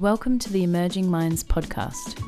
Welcome to the Emerging Minds podcast.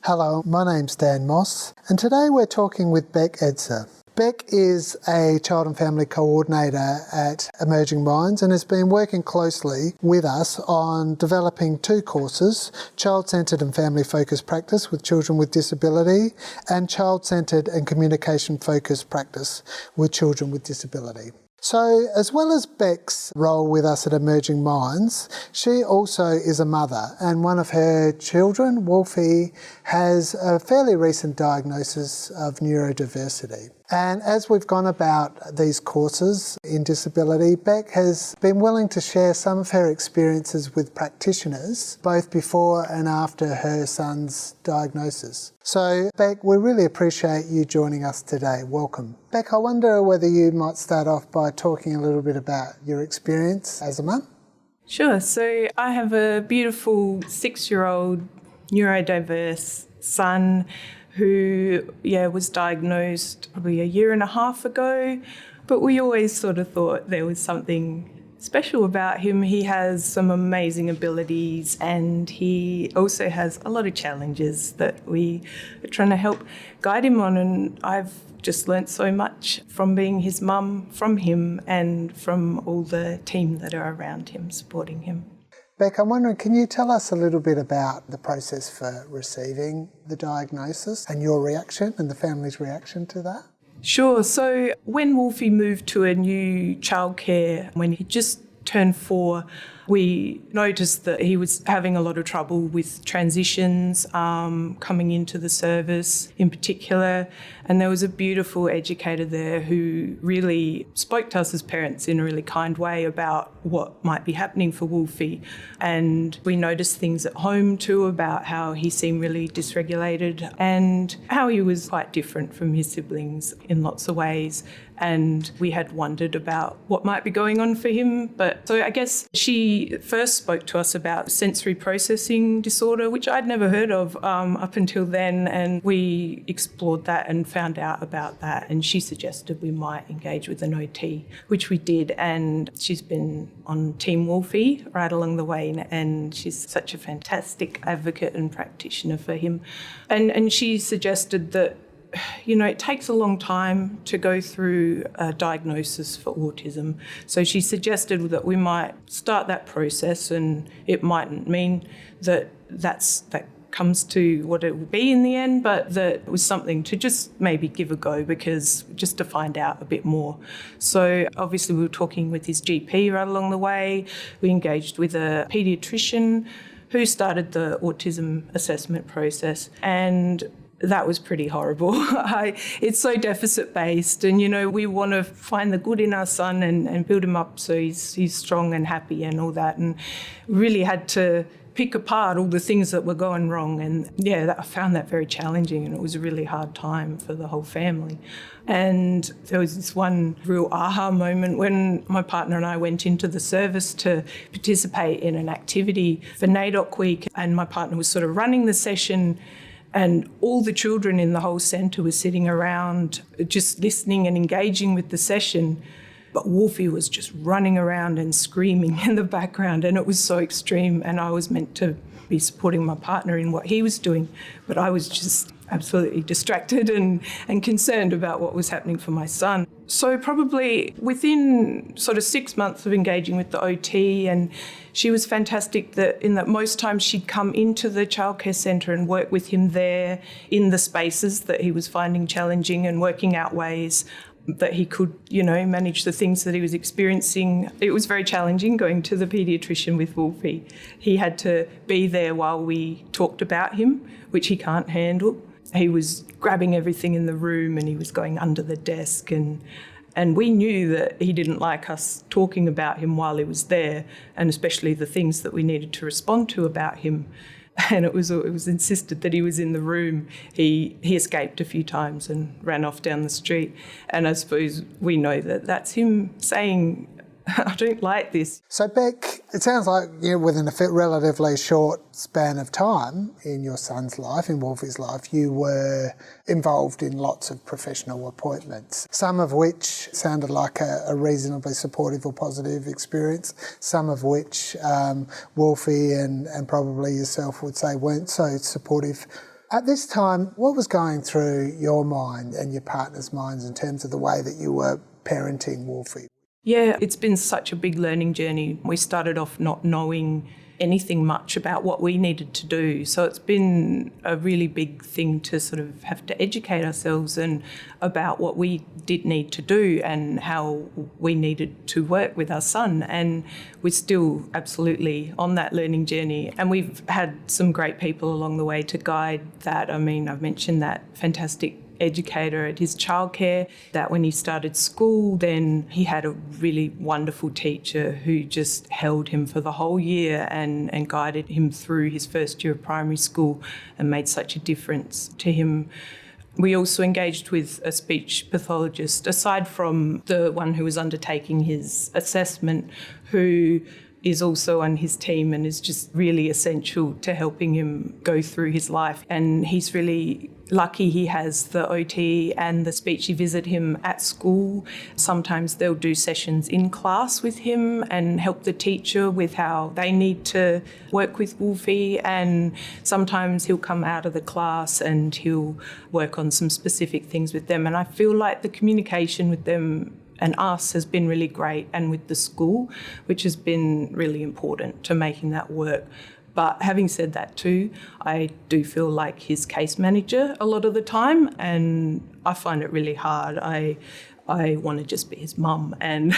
Hello, my name's Dan Moss, and today we're talking with Bec Edser. Bec is a child and family coordinator at Emerging Minds and has been working closely with us on developing two courses, Child-Centred and Family-Focused Practice with Children with Disability and Child-Centred and Communication-Focused Practice with Children with Disability. So, as well as Bec's role with us at Emerging Minds, she also is a mother, and one of her children, Wolfie, has a fairly recent diagnosis of neurodiversity. And as we've gone about these courses in disability, Bec has been willing to share some of her experiences with practitioners, both before and after her son's diagnosis. So, Bec, we really appreciate you joining us today. Welcome. Bec, I wonder whether you might start off by talking a little bit about your experience as a mum. Sure. So I have a beautiful 6-year-old neurodiverse son who, was diagnosed probably 1.5 years ago. But we always sort of thought there was something special about him. He has some amazing abilities and he also has a lot of challenges that we are trying to help guide him on. And I've just learnt so much from being his mum, from him and from all the team that are around him, supporting him. Bec, I'm wondering, can you tell us a little bit about the process for receiving the diagnosis and your reaction and the family's reaction to that? Sure. So when Wolfie moved to a new childcare, when he just turned 4, we noticed that he was having a lot of trouble with transitions, coming into the service in particular. And there was a beautiful educator there who really spoke to us as parents in a really kind way about what might be happening for Wolfie. And we noticed things at home too about how he seemed really dysregulated and how he was quite different from his siblings in lots of ways. And we had wondered about what might be going on for him. So I guess she first spoke to us about sensory processing disorder, which I'd never heard of up until then. And we explored that and found out about that. And she suggested we might engage with an OT, which we did. And she's been on Team Wolfie right along the way. And she's such a fantastic advocate and practitioner for him. And she suggested that it takes a long time to go through a diagnosis for autism. So she suggested that we might start that process, and it mightn't mean that comes to what it will be in the end, but that it was something to just maybe give a go just to find out a bit more. So obviously we were talking with his GP right along the way. We engaged with a paediatrician who started the autism assessment process, and that was pretty horrible. It's so deficit-based and, we want to find the good in our son and build him up so he's strong and happy and all that, and really had to pick apart all the things that were going wrong. And I found that very challenging, and it was a really hard time for the whole family. And there was this one real aha moment when my partner and I went into the service to participate in an activity for NAIDOC Week, and my partner was sort of running the session. And all the children in the whole centre were sitting around just listening and engaging with the session. But Wolfie was just running around and screaming in the background, and it was so extreme. And I was meant to be supporting my partner in what he was doing, but I was just absolutely distracted and concerned about what was happening for my son. So probably within sort of 6 months of engaging with the OT, and she was fantastic in that most times she'd come into the childcare centre and work with him there in the spaces that he was finding challenging and working out ways that he could, manage the things that he was experiencing. It was very challenging going to the paediatrician with Wolfie. He had to be there while we talked about him, which he can't handle. He was grabbing everything in the room and he was going under the desk, and we knew that he didn't like us talking about him while he was there, and especially the things that we needed to respond to about him. And it was insisted that he was in the room. He escaped a few times and ran off down the street. And I suppose we know that that's him saying I don't like this. So Bec, it sounds like within a relatively short span of time in your son's life, in Wolfie's life, you were involved in lots of professional appointments, some of which sounded like a reasonably supportive or positive experience, some of which Wolfie and probably yourself would say weren't so supportive. At this time, what was going through your mind and your partner's minds in terms of the way that you were parenting Wolfie? Yeah, it's been such a big learning journey. We started off not knowing anything much about what we needed to do. So it's been a really big thing to sort of have to educate ourselves and about what we did need to do and how we needed to work with our son. And we're still absolutely on that learning journey. And we've had some great people along the way to guide that. I mean, I've mentioned that fantastic educator at his childcare, that when he started school, then he had a really wonderful teacher who just held him for the whole year and guided him through his first year of primary school and made such a difference to him. We also engaged with a speech pathologist, aside from the one who was undertaking his assessment, who is also on his team and is just really essential to helping him go through his life. And he's really lucky he has the OT and the speechy visit him at school. Sometimes they'll do sessions in class with him and help the teacher with how they need to work with Wolfie. And sometimes he'll come out of the class and he'll work on some specific things with them. And I feel like the communication with them and us has been really great, and with the school, which has been really important to making that work. But having said that too, I do feel like his case manager a lot of the time, and I find it really hard. I want to just be his mum, and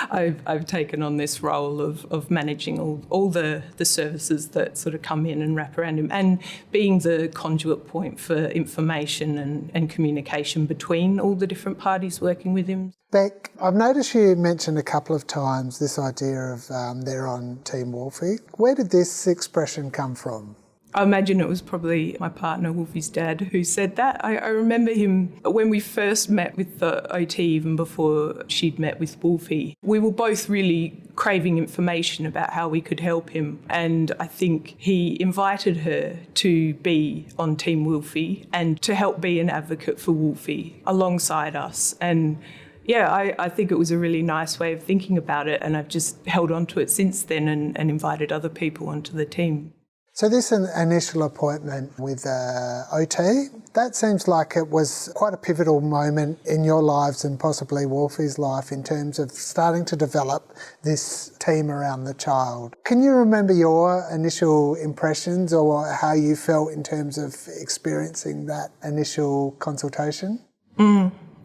I've taken on this role of managing all the services that sort of come in and wrap around him, and being the conduit point for information and communication between all the different parties working with him. Bec, I've noticed you mentioned a couple of times this idea of they're on Team Wolfie. Where did this expression come from? I imagine it was probably my partner, Wolfie's dad, who said that. I remember him when we first met with the OT, even before she'd met with Wolfie. We were both really craving information about how we could help him. And I think he invited her to be on Team Wolfie and to help be an advocate for Wolfie alongside us. And yeah, I think it was a really nice way of thinking about it, and I've just held on to it since then and invited other people onto the team. So this initial appointment with OT, that seems like it was quite a pivotal moment in your lives and possibly Wolfie's life in terms of starting to develop this team around the child. Can you remember your initial impressions or how you felt in terms of experiencing that initial consultation?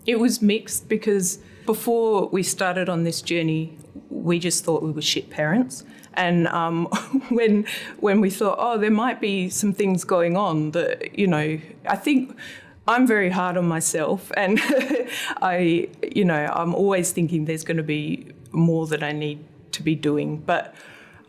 It was mixed, because before we started on this journey, we just thought we were shit parents. And when we thought, there might be some things going on that, I think I'm very hard on myself, and I'm always thinking there's going to be more that I need to be doing. But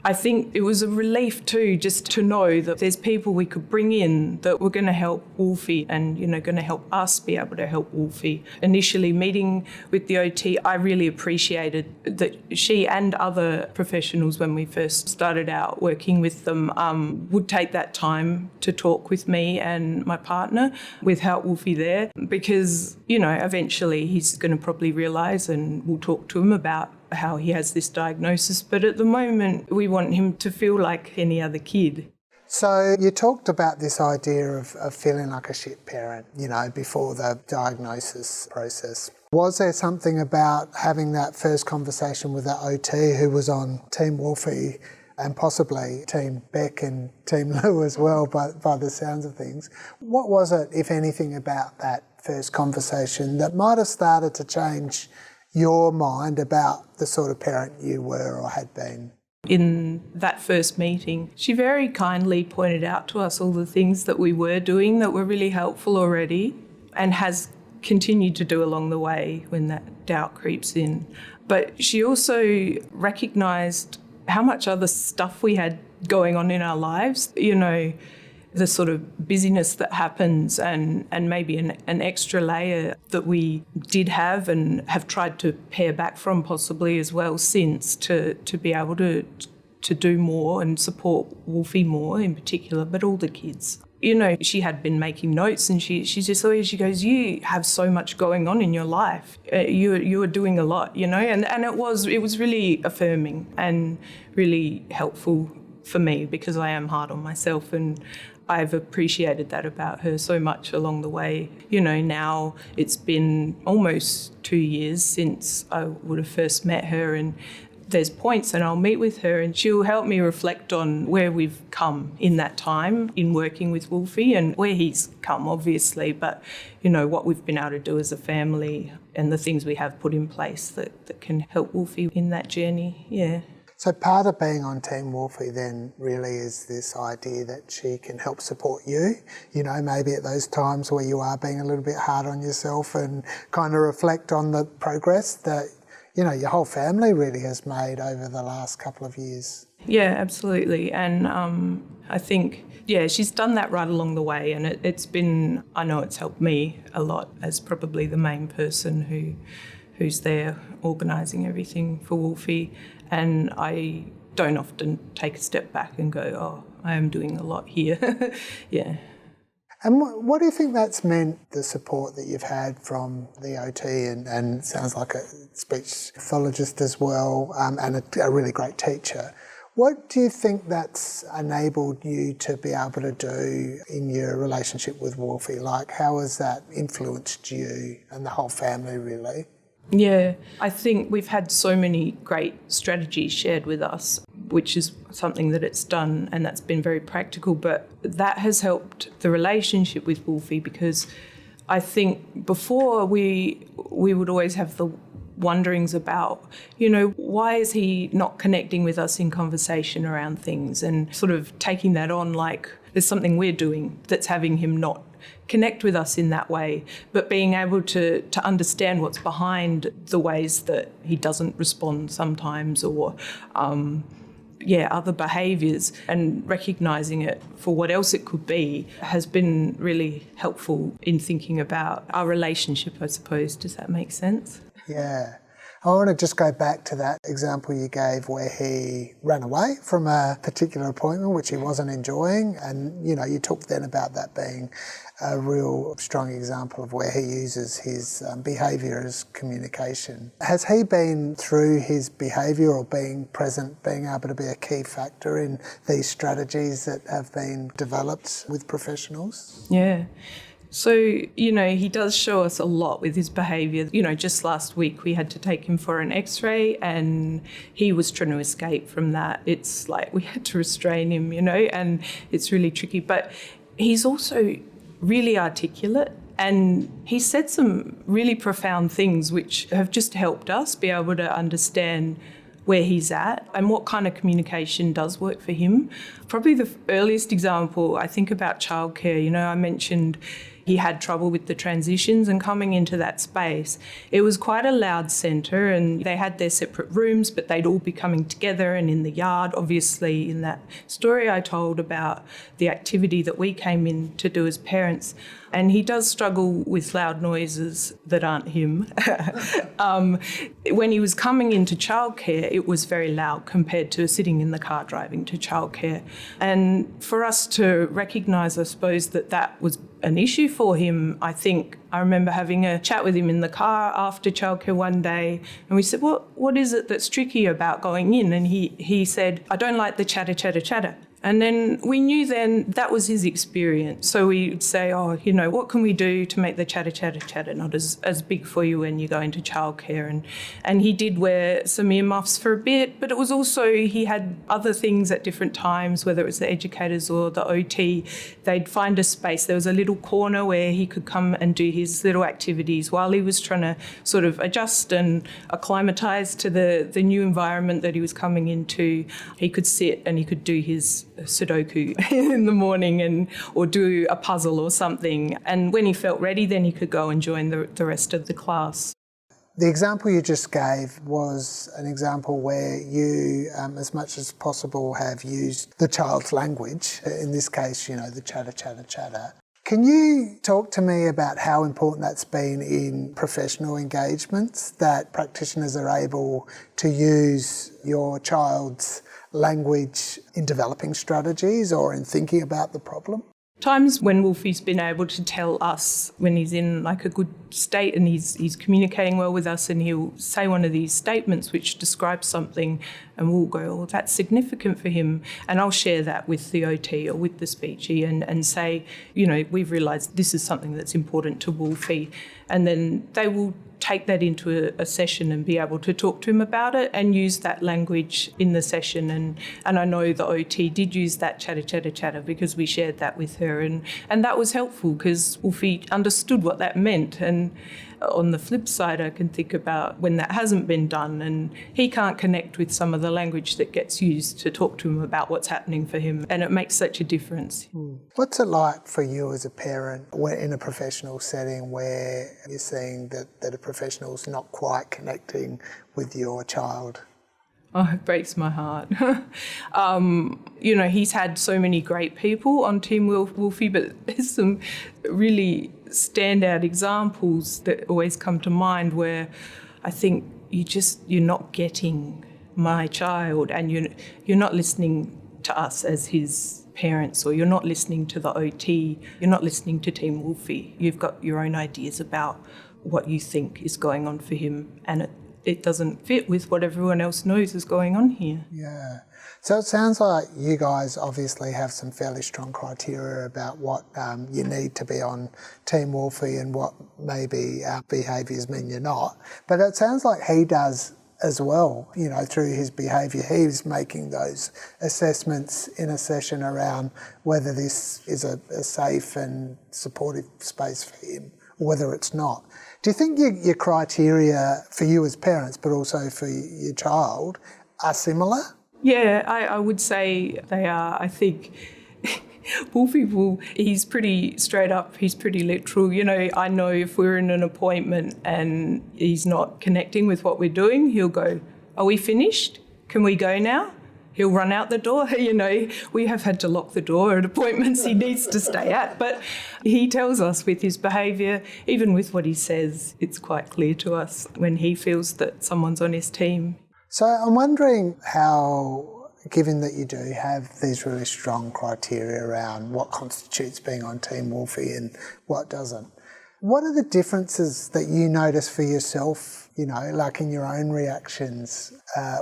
I think it was a relief too, just to know that there's people we could bring in that were going to help Wolfie and, going to help us be able to help Wolfie. Initially meeting with the OT, I really appreciated that she and other professionals, when we first started out working with them, would take that time to talk with me and my partner without Wolfie there, because, eventually he's going to probably realise, and we'll talk to him about how he has this diagnosis, but at the moment we want him to feel like any other kid. So you talked about this idea of feeling like a shit parent, before the diagnosis process. Was there something about having that first conversation with that OT who was on Team Wolfie and possibly Team Bec and Team Lou as well by the sounds of things? What was it, if anything, about that first conversation that might have started to change your mind about the sort of parent you were or had been? In that first meeting, she very kindly pointed out to us all the things that we were doing that were really helpful already, and has continued to do along the way when that doubt creeps in. But she also recognised how much other stuff we had going on in our lives. the sort of busyness that happens and maybe an extra layer that we did have and have tried to pare back from possibly as well since to be able to do more and support Wolfie more in particular, but all the kids. You know, she had been making notes and she goes, you have so much going on in your life. You are doing a lot, you know, and it was really affirming and really helpful for me because I am hard on myself, and I've appreciated that about her so much along the way. You know, now it's been almost 2 years since I would have first met her, and there's points and I'll meet with her and she'll help me reflect on where we've come in that time in working with Wolfie and where he's come, obviously, but, you know, what we've been able to do as a family and the things we have put in place that can help Wolfie in that journey, yeah. So part of being on Team Wolfie then really is this idea that she can help support you, you know, maybe at those times where you are being a little bit hard on yourself, and kind of reflect on the progress that, you know, your whole family really has made over the last couple of years. Yeah, absolutely. And I think, yeah, she's done that right along the way, and it's been, I know it's helped me a lot as probably the main person who's there organising everything for Wolfie. And I don't often take a step back and go, oh, I am doing a lot here. Yeah. And what do you think that's meant, the support that you've had from the OT and sounds like a speech pathologist as well, and a really great teacher? What do you think that's enabled you to be able to do in your relationship with Wolfie? Like, how has that influenced you and the whole family really? Yeah, I think we've had so many great strategies shared with us, which is something that it's done, and that's been very practical, but that has helped the relationship with Wolfie, because I think before we would always have the wonderings about, you know, why is he not connecting with us in conversation around things, and sort of taking that on like there's something we're doing that's having him not connect with us in that way, but being able to understand what's behind the ways that he doesn't respond sometimes, or other behaviours, and recognising it for what else it could be has been really helpful in thinking about our relationship, I suppose. Does that make sense? Yeah. I want to just go back to that example you gave where he ran away from a particular appointment which he wasn't enjoying, and, you know, you talked then about that being a real strong example of where he uses his behaviour as communication. Has he been, through his behaviour or being present, being able to be a key factor in these strategies that have been developed with professionals? Yeah. So, you know, he does show us a lot with his behaviour. You know, just last week we had to take him for an X-ray and he was trying to escape from that. It's like we had to restrain him, you know, and it's really tricky. But he's also really articulate, and he said some really profound things which have just helped us be able to understand where he's at and what kind of communication does work for him. Probably the earliest example, I think about childcare. You know, I mentioned he had trouble with the transitions, and coming into that space, it was quite a loud centre, and they had their separate rooms, but they'd all be coming together and in the yard. Obviously, in that story I told about the activity that we came in to do as parents, and he does struggle with loud noises that aren't him. When he was coming into childcare, it was very loud compared to sitting in the car driving to childcare. And for us to recognise, I suppose, that was an issue for him, I think I remember having a chat with him in the car after childcare one day, and we said, what is it that's tricky about going in? And he said, I don't like the chatter, chatter, chatter. And then we knew then that was his experience. So we'd say, oh, you know, what can we do to make the chatter, chatter, chatter not as big for you when you go into childcare? And he did wear some earmuffs for a bit, but it was also, he had other things at different times, whether it was the educators or the OT. They'd find a space. There was a little corner where he could come and do his little activities while he was trying to sort of adjust and acclimatise to the new environment that he was coming into. He could sit and he could do his Sudoku in the morning or do a puzzle or something. And when he felt ready, then he could go and join the rest of the class. The example you just gave was an example where you, as much as possible, have used the child's language, in this case, the chatter. Can you talk to me about how important that's been in professional engagements, that practitioners are able to use your child's language in developing strategies or in thinking about the problem? Times when Wolfie's been able to tell us when he's in like a good state and he's communicating well with us, and he'll say one of these statements which describes something and we'll go, oh, that's significant for him. And I'll share that with the OT or with the speechy and say, we've realised this is something that's important to Wolfie. And then they will take that into a session and be able to talk to him about it and use that language in the session. And I know the OT did use that chatter because we shared that with her. And that was helpful because Wolfie understood what that meant. And on the flip side, I can think about when that hasn't been done and he can't connect with some of the language that gets used to talk to him about what's happening for him. And it makes such a difference. What's it like for you as a parent in a professional setting where you're seeing that a professional's not quite connecting with your child? Oh, it breaks my heart. He's had so many great people on Team Wolfie, but there's some really standout examples that always come to mind where I think you're not getting my child, and you're not listening to us as his parents, or you're not listening to the OT, you're not listening to Team Wolfie. You've got your own ideas about what you think is going on for him, and it doesn't fit with what everyone else knows is going on here. Yeah. So it sounds like you guys obviously have some fairly strong criteria about what you need to be on Team Wolfie and what maybe behaviours mean you're not. But it sounds like he does as well, through his behaviour. He's making those assessments in a session around whether this is a safe and supportive space for him or whether it's not. Do you think your criteria for you as parents, but also for your child, are similar? Yeah, I would say they are. I think Wolfie he's pretty straight up, he's pretty literal. I know if we're in an appointment and he's not connecting with what we're doing, he'll go, are we finished? Can we go now? He'll run out the door. We have had to lock the door at appointments he needs to stay at. But he tells us with his behaviour, even with what he says, it's quite clear to us when he feels that someone's on his team. So I'm wondering how, given that you do have these really strong criteria around what constitutes being on Team Wolfie and what doesn't, what are the differences that you notice for yourself, like in your own reactions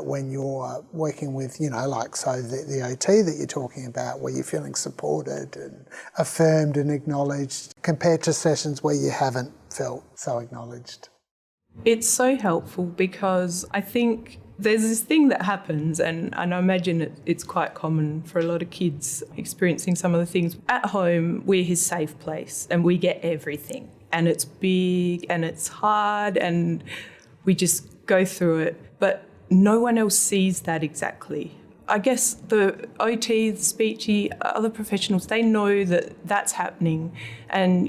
when you're working with, the OT that you're talking about, where you're feeling supported and affirmed and acknowledged, compared to sessions where you haven't felt so acknowledged? It's so helpful because I think there's this thing that happens, and I imagine it's quite common for a lot of kids experiencing some of the things. At home, we're his safe place and we get everything. And it's big and it's hard and we just go through it. But no one else sees that exactly. I guess the OT, the speechy, other professionals, they know that that's happening. And,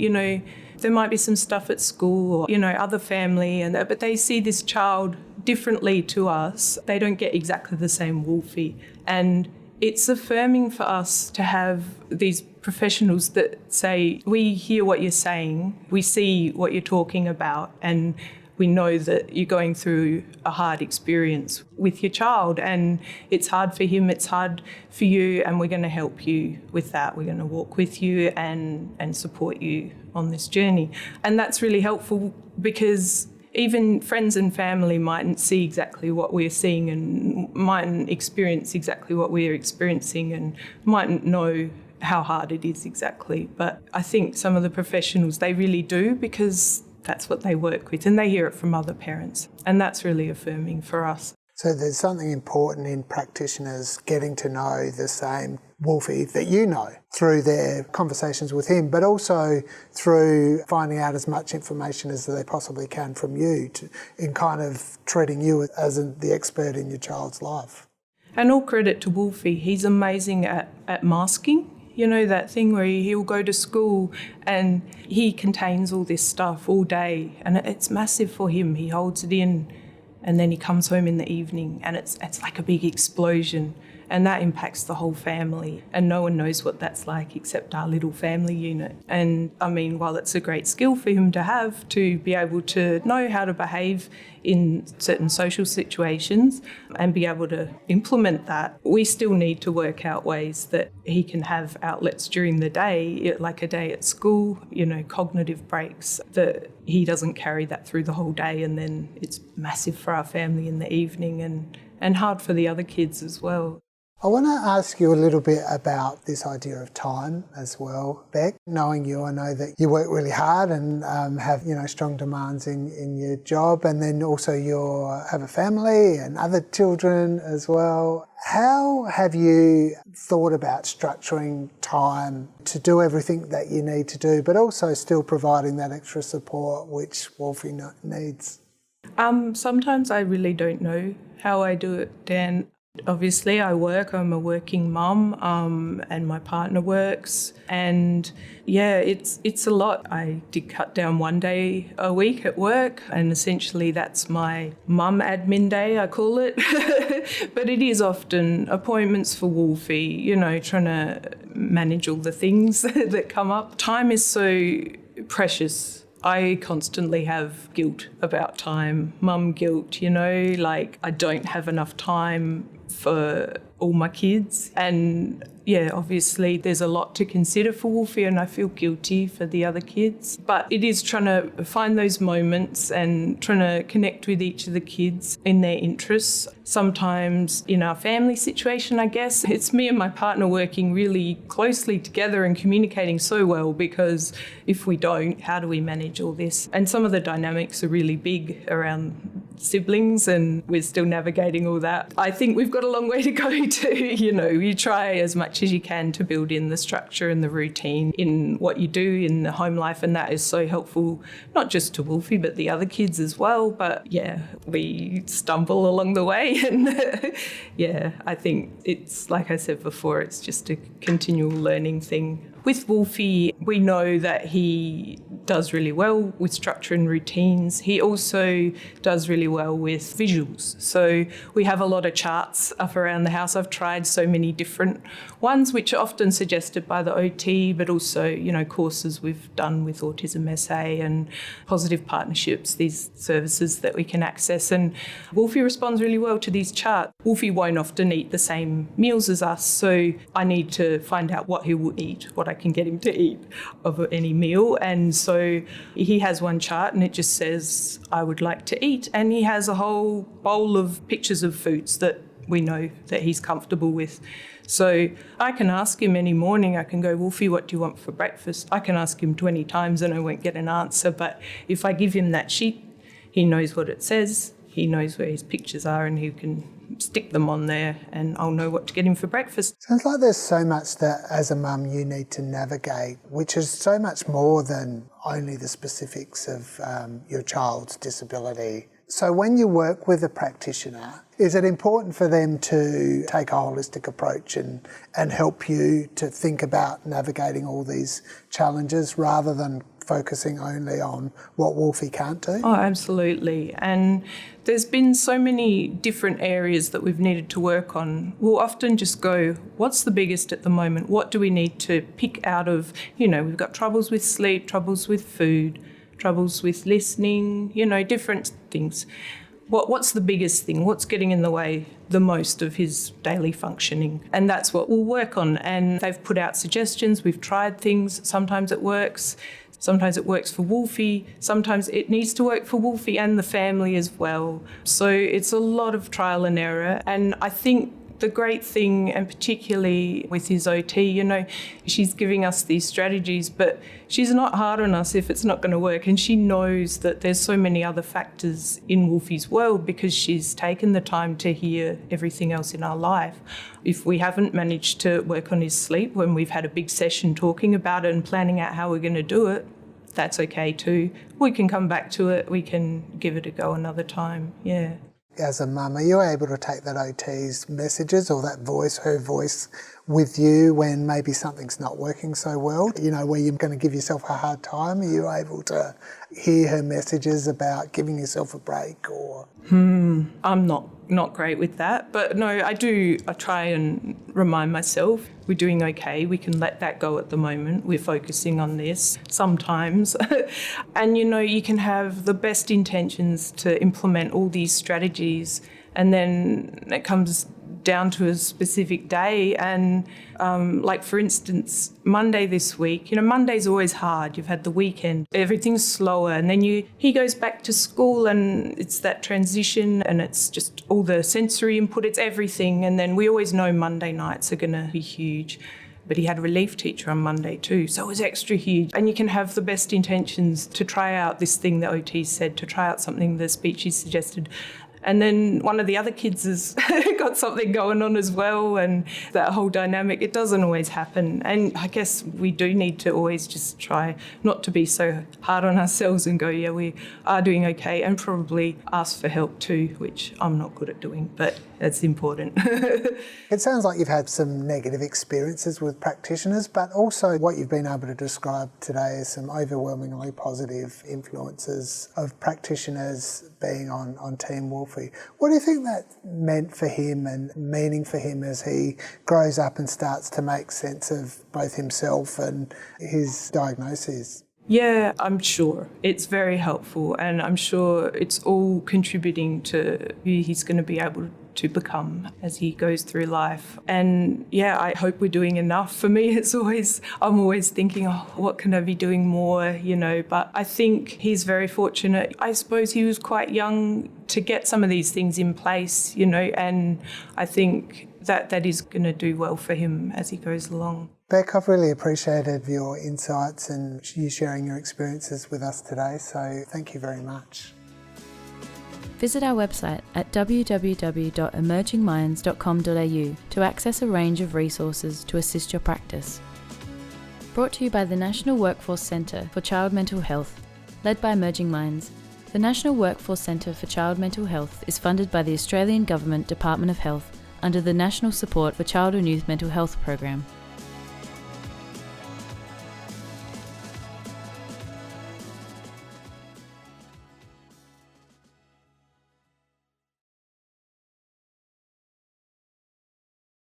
there might be some stuff at school or, other family, but they see this child differently to us. They don't get exactly the same Wolfie. And it's affirming for us to have these professionals that say, we hear what you're saying, we see what you're talking about, and we know that you're going through a hard experience with your child and it's hard for him, it's hard for you, and we're going to help you with that. We're going to walk with you and support you on this journey. And that's really helpful because even friends and family mightn't see exactly what we're seeing and mightn't experience exactly what we're experiencing and mightn't know how hard it is exactly. But I think some of the professionals, they really do, because that's what they work with and they hear it from other parents. And that's really affirming for us. So there's something important in practitioners getting to know the same Wolfie that you know through their conversations with him, but also through finding out as much information as they possibly can from you in kind of treating you as the expert in your child's life. And all credit to Wolfie, he's amazing at masking. You know, that thing where he'll go to school and he contains all this stuff all day and it's massive for him. He holds it in and then he comes home in the evening and it's like a big explosion. And that impacts the whole family. And no one knows what that's like except our little family unit. And I mean, while it's a great skill for him to have, to be able to know how to behave in certain social situations and be able to implement that, we still need to work out ways that he can have outlets during the day, like a day at school, you know, cognitive breaks, that he doesn't carry that through the whole day and then it's massive for our family in the evening and hard for the other kids as well. I want to ask you a little bit about this idea of time as well, Bec. Knowing you, I know that you work really hard and have, you know, strong demands in your job, and then also you have a family and other children as well. How have you thought about structuring time to do everything that you need to do, but also still providing that extra support which Wolfie needs? Sometimes I really don't know how I do it, Dan. Obviously, I work. I'm a working mum, and my partner works. And yeah, it's a lot. I did cut down 1 day a week at work, and essentially that's my mum admin day, I call it. But it is often appointments for Wolfie, you know, trying to manage all the things that come up. Time is so precious. I constantly have guilt about time, mum guilt, you know, like I don't have enough time for all my kids. And yeah, obviously there's a lot to consider for Wolfie and I feel guilty for the other kids. But it is trying to find those moments and trying to connect with each of the kids in their interests. Sometimes in our family situation, I guess, it's me and my partner working really closely together and communicating so well, because if we don't, how do we manage all this? And some of the dynamics are really big around siblings and we're still navigating all that. I think we've got a long way to go to, you know, you try as much as you can to build in the structure and the routine in what you do in the home life, and that is so helpful, not just to Wolfie, but the other kids as well. But yeah, we stumble along the way and yeah, I think it's, like I said before, it's just a continual learning thing. With Wolfie, we know that he does really well with structure and routines. He also does really well with visuals. So we have a lot of charts up around the house. I've tried so many different ones, which are often suggested by the OT, but also, you know, courses we've done with Autism SA and Positive Partnerships, these services that we can access. And Wolfie responds really well to these charts. Wolfie won't often eat the same meals as us, so I need to find out what he will eat, what I can get him to eat of any meal. And so he has one chart and it just says, I would like to eat. And he has a whole bowl of pictures of foods that we know that he's comfortable with. So I can ask him any morning, I can go, Wolfie, what do you want for breakfast? I can ask him 20 times and I won't get an answer. But if I give him that sheet, he knows what it says, he knows where his pictures are and he can stick them on there and I'll know what to get him for breakfast. Sounds like there's so much that as a mum you need to navigate, which is so much more than only the specifics of your child's disability. So when you work with a practitioner, is it important for them to take a holistic approach and help you to think about navigating all these challenges rather than focusing only on what Wolfie can't do? Oh, absolutely. And there's been so many different areas that we've needed to work on. We'll often just go, what's the biggest at the moment? What do we need to pick out of, you know, we've got troubles with sleep, troubles with food, troubles with listening, you know, different things. What's the biggest thing? What's getting in the way the most of his daily functioning? And that's what we'll work on. And they've put out suggestions. We've tried things. Sometimes it works. Sometimes it works for Wolfie. Sometimes it needs to work for Wolfie and the family as well. So it's a lot of trial and error. And I think the great thing, and particularly with his OT, you know, she's giving us these strategies, but she's not hard on us if it's not going to work. And she knows that there's so many other factors in Wolfie's world because she's taken the time to hear everything else in our life. If we haven't managed to work on his sleep when we've had a big session talking about it and planning out how we're going to do it, that's okay too. We can come back to it. We can give it a go another time. Yeah. As a mum, are you able to take that OT's messages or that voice, her voice, with you when maybe something's not working so well, where you're going to give yourself a hard time? Are you able to hear her messages about giving yourself a break or? I'm not great with that, but no, I try and remind myself we're doing okay. We can let that go at the moment. We're focusing on this sometimes. And, you can have the best intentions to implement all these strategies, and then it comes down to a specific day. And like, for instance, Monday this week, Monday's always hard. You've had the weekend, everything's slower, and then he goes back to school, and it's that transition, and it's just all the sensory input, it's everything. And then we always know Monday nights are going to be huge. But he had a relief teacher on Monday too, so it was extra huge. And you can have the best intentions to try out this thing the OT said, to try out something the speeches suggested. And then one of the other kids has got something going on as well, and that whole dynamic, it doesn't always happen. And I guess we do need to always just try not to be so hard on ourselves and go, yeah, we are doing okay, and probably ask for help too, which I'm not good at doing, but it's important. It sounds like you've had some negative experiences with practitioners, but also what you've been able to describe today is some overwhelmingly positive influences of practitioners being on Team Wolfie. What do you think that meant for him and meaning for him as he grows up and starts to make sense of both himself and his diagnosis? Yeah, I'm sure it's very helpful, and I'm sure it's all contributing to who he's going to be able to become as he goes through life. And yeah, I hope we're doing enough. For me, I'm always thinking, what can I be doing more, but I think he's very fortunate. I suppose he was quite young to get some of these things in place, and I think that is going to do well for him as he goes along. Bec, I've really appreciated your insights and you sharing your experiences with us today, so thank you very much. Visit our website at www.emergingminds.com.au to access a range of resources to assist your practice. Brought to you by the National Workforce Centre for Child Mental Health, led by Emerging Minds. The National Workforce Centre for Child Mental Health is funded by the Australian Government Department of Health under the National Support for Child and Youth Mental Health Program.